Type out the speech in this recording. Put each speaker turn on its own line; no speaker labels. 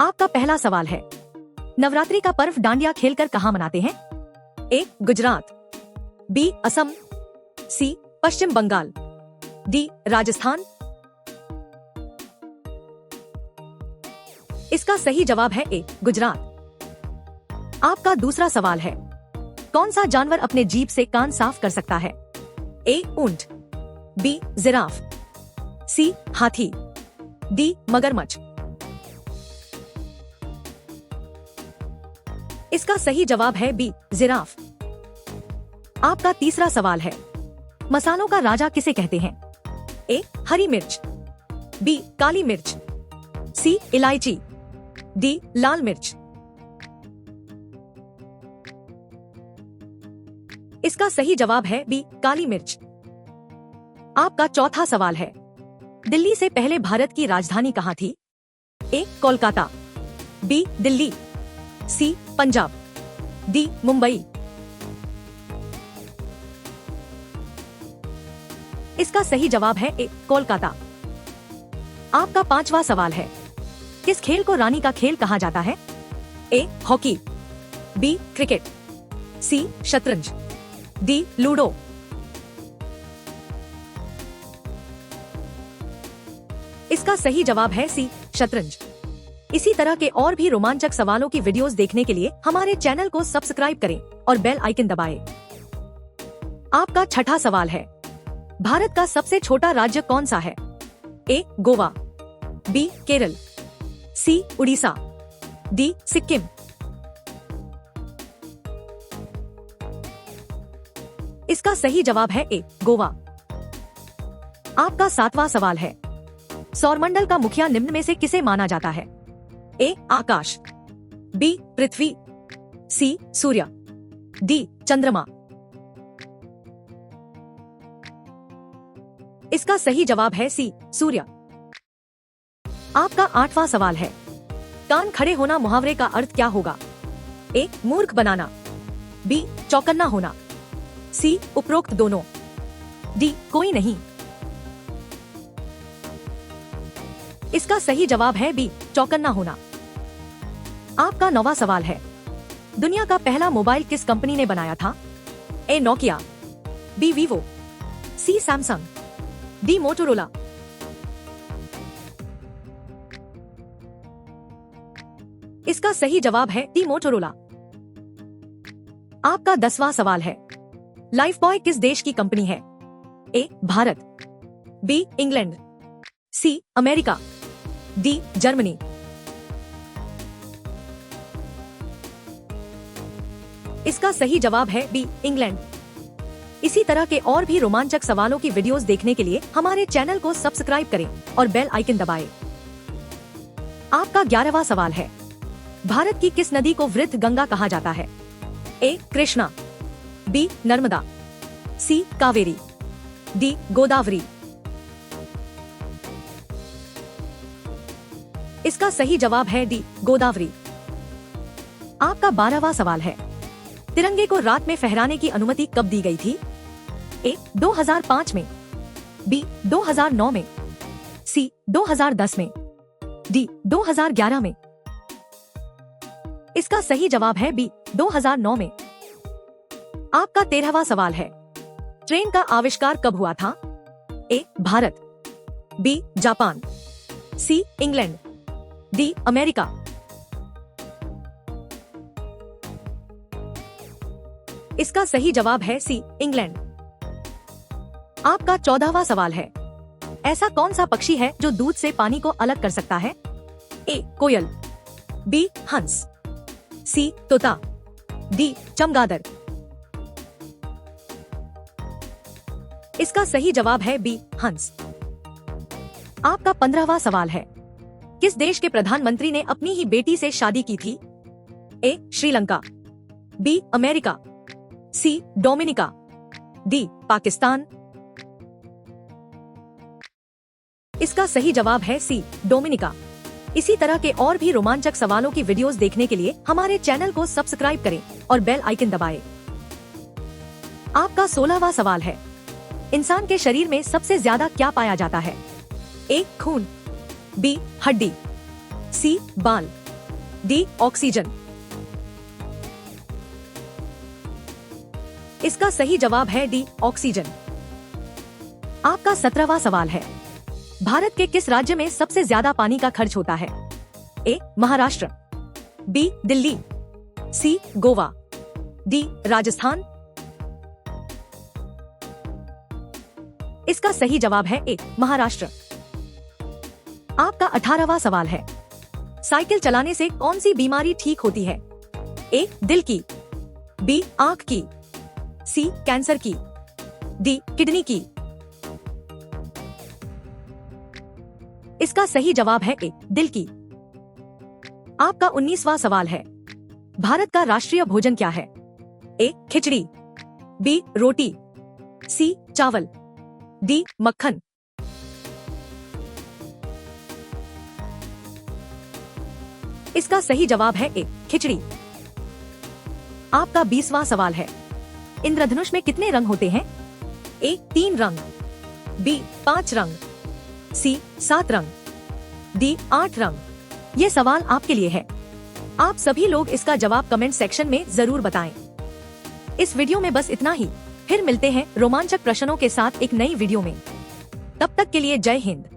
आपका पहला सवाल है, नवरात्रि का पर्व डांडिया खेलकर कहाँ मनाते हैं? ए. गुजरात, बी. असम, सी. पश्चिम बंगाल, डी. राजस्थान। इसका सही जवाब है ए. गुजरात। आपका दूसरा सवाल है, कौन सा जानवर अपने जीभ से कान साफ कर सकता है? ए. ऊंट, बी. जिराफ, सी. हाथी, डी. मगरमच्छ। इसका सही जवाब है बी. जिराफ। आपका तीसरा सवाल है, मसालों का राजा किसे कहते हैं? ए. हरी मिर्च, बी. काली मिर्च, सी. इलायची, डी. लाल मिर्च। इसका सही जवाब है बी. काली मिर्च। आपका चौथा सवाल है, दिल्ली से पहले भारत की राजधानी कहाँ थी? ए. कोलकाता, बी. दिल्ली, सी. पंजाब, डी. मुंबई। इसका सही जवाब है ए. कोलकाता। आपका पांचवा सवाल है, किस खेल को रानी का खेल कहा जाता है? A. Hockey, B. Cricket, C. शतरंज, डी. लूडो। इसका सही जवाब है सी. शतरंज। इसी तरह के और भी रोमांचक सवालों की वीडियोस देखने के लिए हमारे चैनल को सब्सक्राइब करें और बेल आइकन दबाएं। आपका छठा सवाल है, भारत का सबसे छोटा राज्य कौन सा है? ए. गोवा, बी. केरल, सी. उड़ीसा, डी. सिक्किम। इसका सही जवाब है ए. गोवा। आपका सातवां सवाल है, सौरमंडल का मुखिया निम्न में से किसे माना जाता है? ए. आकाश, बी. पृथ्वी, सी. सूर्य, डी. चंद्रमा। इसका सही जवाब है सी. सूर्य। आपका आठवां सवाल है, कान खड़े होना मुहावरे का अर्थ क्या होगा? ए. मूर्ख बनाना, बी. चौकन्ना होना, सी. उपरोक्त दोनों, डी. कोई नहीं। इसका सही जवाब है बी. चौकन्ना होना। आपका नौवां सवाल है, दुनिया का पहला मोबाइल किस कंपनी ने बनाया था? A. Nokia, B. Vivo, C. Samsung, D. Motorola. इसका सही जवाब है डी. मोटोरोला। आपका 10वां सवाल है, लाइफ बॉय किस देश की कंपनी है? A. Bharat, B. England, C. America, D. Germany. इसका सही जवाब है बी. इंग्लैंड। इसी तरह के और भी रोमांचक सवालों की वीडियोस देखने के लिए हमारे चैनल को सब्सक्राइब करें और बेल आइकन दबाएं। आपका 11वां सवाल है, भारत की किस नदी को वृद्ध गंगा कहा जाता है? ए. कृष्णा, बी. नर्मदा, सी. कावेरी, डी. गोदावरी। इसका सही जवाब है डी. गोदावरी। आपका 12वां सवाल है, तिरंगे को रात में फहराने की अनुमति कब दी गई थी? ए. 2005 में, बी. 2009 में, सी. 2010 में, डी. 2011 में। इसका सही जवाब है बी. 2009 में। आपका 13वां सवाल है, ट्रेन का आविष्कार कब हुआ था? A. Bharat, B. Japan, C. England, D. America. इसका सही जवाब है सी. इंग्लैंड। आपका 14वां सवाल है, ऐसा कौन सा पक्षी है जो दूध से पानी को अलग कर सकता है? ए. कोयल, बी. हंस, सी. तोता, डी. चमगादड़। इसका सही जवाब है बी. हंस। आपका 15वां सवाल है, किस देश के प्रधानमंत्री ने अपनी ही बेटी से शादी की थी? A. Sri Lanka, B. America, C. Dominica, D. Pakistan. इसका सही जवाब है सी. डोमिनिका। इसी तरह के और भी रोमांचक सवालों की वीडियोस देखने के लिए हमारे चैनल को सब्सक्राइब करें और बेल आइकन दबाएं। आपका 16वां सवाल है, इंसान के शरीर में सबसे ज्यादा क्या पाया जाता है? ए. खून, बी. हड्डी, सी. बाल, डी ऑक्सीजन। इसका सही जवाब है डी ऑक्सीजन। आपका 17वां सवाल है, भारत के किस राज्य में सबसे ज्यादा पानी का खर्च होता है? ए महाराष्ट्र, बी दिल्ली, सी गोवा, डी राजस्थान। इसका सही जवाब है ए महाराष्ट्र। आपका 18वां सवाल है, साइकिल चलाने से कौन सी बीमारी ठीक होती है? ए दिल की, बी आंख की, सी कैंसर की, डी किडनी की। इसका सही जवाब है ए दिल की। आपका 19वां सवाल है, भारत का राष्ट्रीय भोजन क्या है? ए खिचड़ी, बी रोटी, सी चावल, डी मक्खन। इसका सही जवाब है ए खिचड़ी। आपका 20वां सवाल है, इंद्रधनुष में कितने रंग होते हैं? ए 3 रंग, बी 5 रंग, सी 7 रंग, डी 8 रंग। ये सवाल आपके लिए है। आप सभी लोग इसका जवाब कमेंट सेक्शन में जरूर बताएं। इस वीडियो में बस इतना ही। फिर मिलते हैं रोमांचक प्रश्नों के साथ एक नई वीडियो में। तब तक के लिए जय हिंद।